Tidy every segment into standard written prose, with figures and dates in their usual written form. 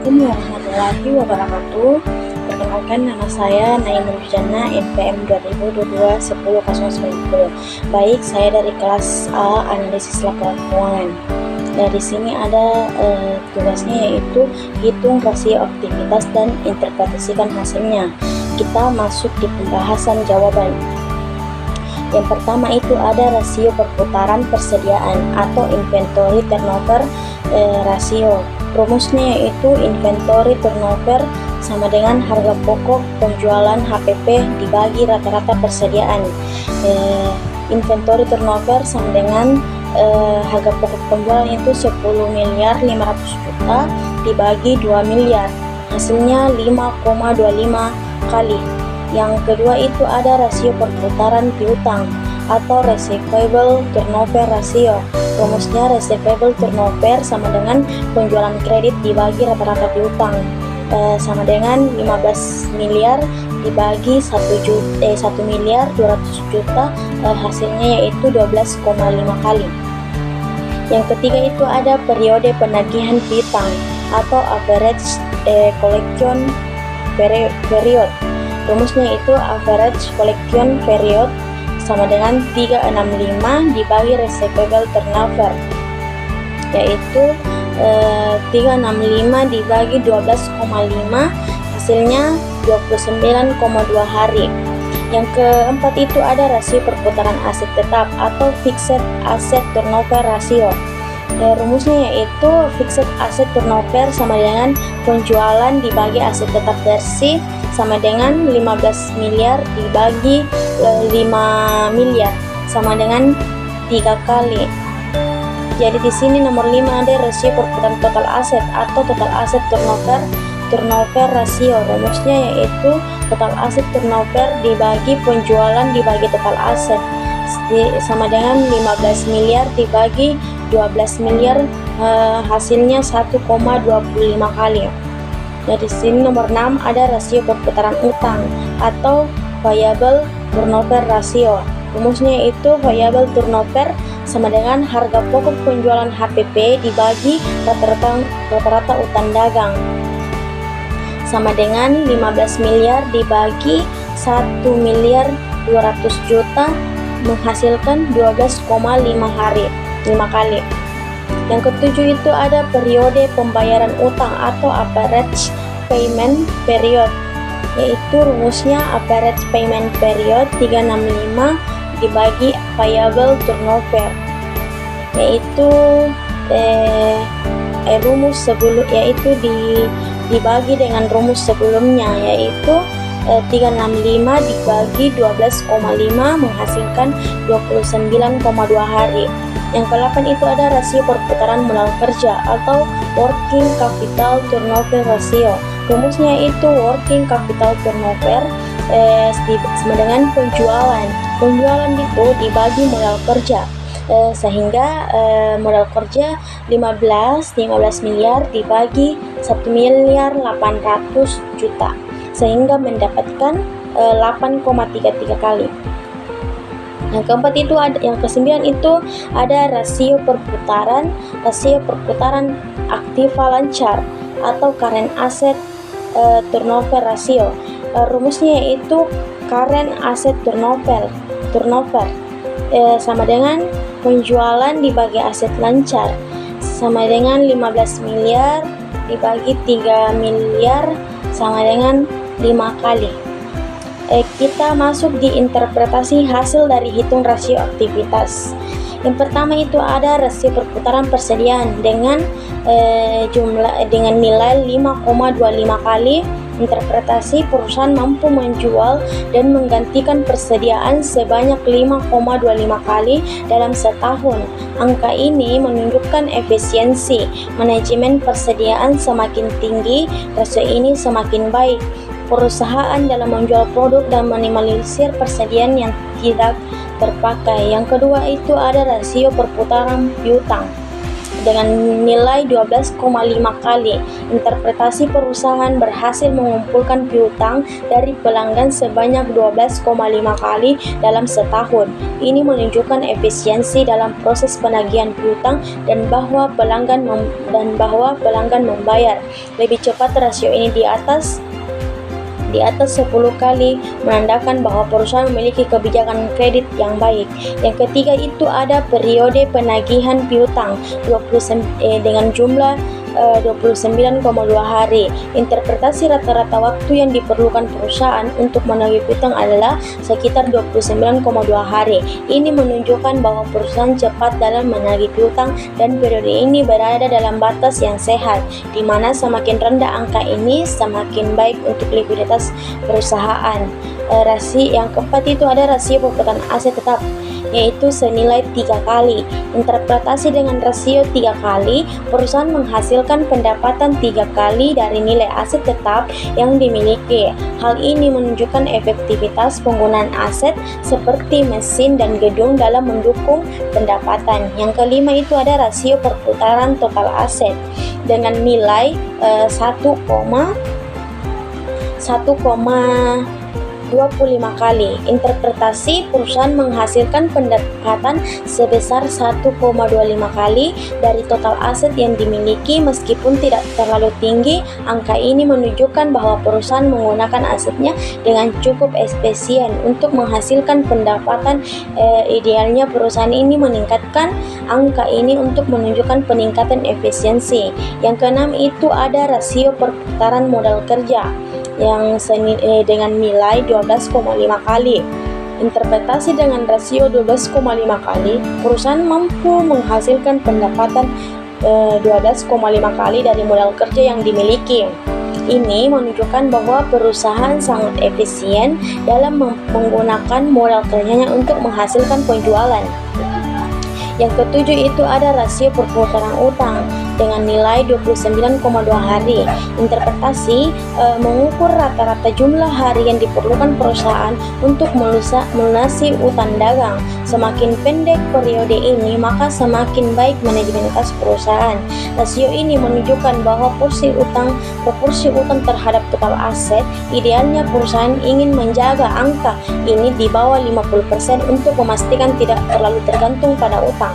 Assalamualaikum warahmatullahi wabarakatuh. Perkenalkan, nama saya Naim Nurjana, NPM 2022 10.090. Baik, saya dari kelas A, analisis laporan keuangan. Dari sini ada tugasnya, yaitu hitung rasio aktivitas dan interpretasikan hasilnya. Kita masuk di pembahasan jawaban. Yang pertama itu ada rasio perputaran persediaan atau inventory turnover rasio. Rumusnya yaitu inventory turnover sama dengan harga pokok penjualan HPP dibagi rata-rata persediaan. Inventory turnover sama dengan harga pokok penjualan itu 10.500.000.000 dibagi 2 miliar, hasilnya 5,25 kali. Yang kedua itu ada rasio perputaran piutang atau receivable turnover ratio. Rumusnya receivable turnover sama dengan penjualan kredit dibagi rata-rata piutang, sama dengan 15 miliar dibagi 1.200.000.000, hasilnya yaitu 12,5 kali. Yang ketiga itu ada periode penagihan piutang atau average collection period. Rumusnya itu average collection period sama dengan 365 dibagi receivable turnover, yaitu 365 dibagi 12,5, hasilnya 29,2 hari. Yang keempat itu ada rasio perputaran aset tetap atau fixed asset turnover ratio. Rumusnya yaitu fixed asset turnover sama dengan penjualan dibagi aset tetap bersih sama dengan 15 miliar dibagi 5 miliar sama dengan 3 kali. Jadi di sini nomor 5 ada rasio perputaran total aset atau total aset turnover ratio. Rumusnya yaitu total aset turnover dibagi penjualan dibagi total aset sama dengan 15 miliar dibagi 12 miliar, hasilnya 1,25 kali. Nah, di sini nomor 6 ada rasio perputaran utang atau variable turnover ratio. Rumusnya itu variable turnover sama dengan harga pokok penjualan HPP dibagi rata-rata utang dagang sama dengan 15 miliar dibagi 1.200.000.000 menghasilkan 12,5 kali. Yang ketujuh itu ada periode pembayaran utang atau average payment period, yaitu rumusnya average payment period 365 dibagi payable turnover, yaitu rumus sebelum yaitu dibagi dengan rumus sebelumnya, yaitu 365 dibagi 12,5 menghasilkan 29,2 hari. Yang ke-8 itu ada rasio perputaran modal kerja atau working capital turnover ratio. Rumusnya itu working capital turnover sama dengan penjualan itu dibagi modal kerja, sehingga modal kerja 15 miliar dibagi 1.800.000.000 sehingga mendapatkan 8,33 kali. Yang keempat itu ada, yang kesembilan itu ada rasio perputaran aktiva lancar atau current asset turnover ratio. Rumusnya yaitu current asset turnover sama dengan penjualan dibagi aset lancar sama dengan 15 miliar dibagi 3 miliar sama dengan 5 kali. Kita masuk di interpretasi hasil dari hitung rasio aktivitas. Yang pertama itu ada rasio perputaran persediaan dengan nilai 5,25 kali. Interpretasi perusahaan mampu menjual dan menggantikan persediaan sebanyak 5,25 kali dalam setahun. Angka ini menunjukkan efisiensi manajemen persediaan semakin tinggi, rasio ini semakin baik perusahaan dalam menjual produk dan minimalisir persediaan yang tidak terpakai. Yang kedua itu ada rasio perputaran piutang dengan nilai 12,5 kali. Interpretasi perusahaan berhasil mengumpulkan piutang dari pelanggan sebanyak 12,5 kali dalam setahun. Ini menunjukkan efisiensi dalam proses penagihan piutang dan bahwa pelanggan membayar lebih cepat. Rasio ini di atas 10 kali menandakan bahwa perusahaan memiliki kebijakan kredit yang baik. Yang ketiga itu ada periode penagihan piutang dengan jumlah 29,2 hari. Interpretasi rata-rata waktu yang diperlukan perusahaan untuk menagih piutang adalah sekitar 29,2 hari. Ini menunjukkan bahwa perusahaan cepat dalam menagih piutang dan periode ini berada dalam batas yang sehat, di mana semakin rendah angka ini semakin baik untuk likuiditas perusahaan. Rasio yang keempat itu ada rasio perputaran aset tetap, yaitu senilai 3 kali. Interpretasi dengan rasio 3 kali, perusahaan menghasilkan pendapatan 3 kali dari nilai aset tetap yang dimiliki. Hal ini menunjukkan efektivitas penggunaan aset seperti mesin dan gedung dalam mendukung pendapatan. Yang kelima itu ada rasio perputaran total aset dengan nilai 1,25 kali. Interpretasi perusahaan menghasilkan pendapatan sebesar 1,25 kali dari total aset yang dimiliki. Meskipun tidak terlalu tinggi, angka ini menunjukkan bahwa perusahaan menggunakan asetnya dengan cukup efisien untuk menghasilkan pendapatan. Idealnya perusahaan ini meningkatkan angka ini untuk menunjukkan peningkatan efisiensi. Yang keenam itu ada rasio perputaran modal kerja yang dengan nilai 12,5 kali. Interpretasi dengan rasio 12,5 kali, perusahaan mampu menghasilkan pendapatan 12,5 kali dari modal kerja yang dimiliki. Ini menunjukkan bahwa perusahaan sangat efisien dalam menggunakan modal kerjanya untuk menghasilkan penjualan. Yang ketujuh itu ada rasio perputaran utang dengan nilai 29,2 hari. Interpretasi mengukur rata-rata jumlah hari yang diperlukan perusahaan untuk melunasi utang dagang. Semakin pendek periode ini, maka semakin baik manajemen kas perusahaan. Rasio ini menunjukkan bahwa proporsi utang terhadap total aset. Idealnya perusahaan ingin menjaga angka ini di bawah 50% untuk memastikan tidak terlalu tergantung pada utang.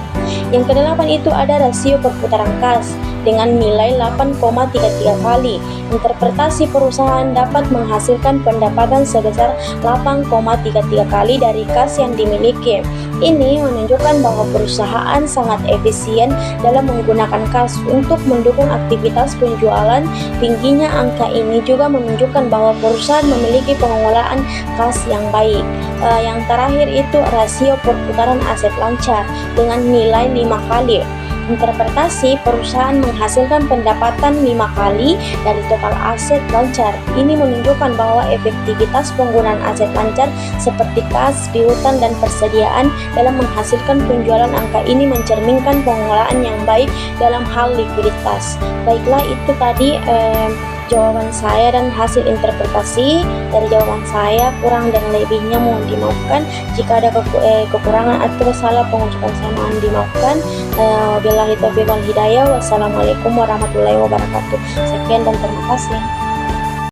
Yang kedelapan itu ada rasio perputaran kas dengan nilai 8,33 kali. Interpretasi perusahaan dapat menghasilkan pendapatan sebesar 8,33 kali dari kas yang dimiliki. Ini menunjukkan bahwa perusahaan sangat efisien dalam menggunakan kas untuk mendukung aktivitas penjualan. Tingginya angka ini juga menunjukkan bahwa perusahaan memiliki pengelolaan kas yang baik. Yang terakhir itu rasio perputaran aset lancar dengan nilai 5 kali. Interpretasi perusahaan menghasilkan pendapatan 5 kali dari total aset lancar. Ini menunjukkan bahwa efektivitas penggunaan aset lancar seperti kas, piutang, dan persediaan dalam menghasilkan penjualan. Angka ini mencerminkan pengelolaan yang baik dalam hal likuiditas. Baiklah, itu tadi jawaban saya dan hasil interpretasi dari jawaban saya. Kurang dan lebihnya mohon dimaafkan. Jika ada kekurangan atau salah pengucapan saya mohon dimaafkan. Wabillahi taufiq wal hidayah. Wassalamualaikum warahmatullahi wabarakatuh. Sekian dan terima kasih.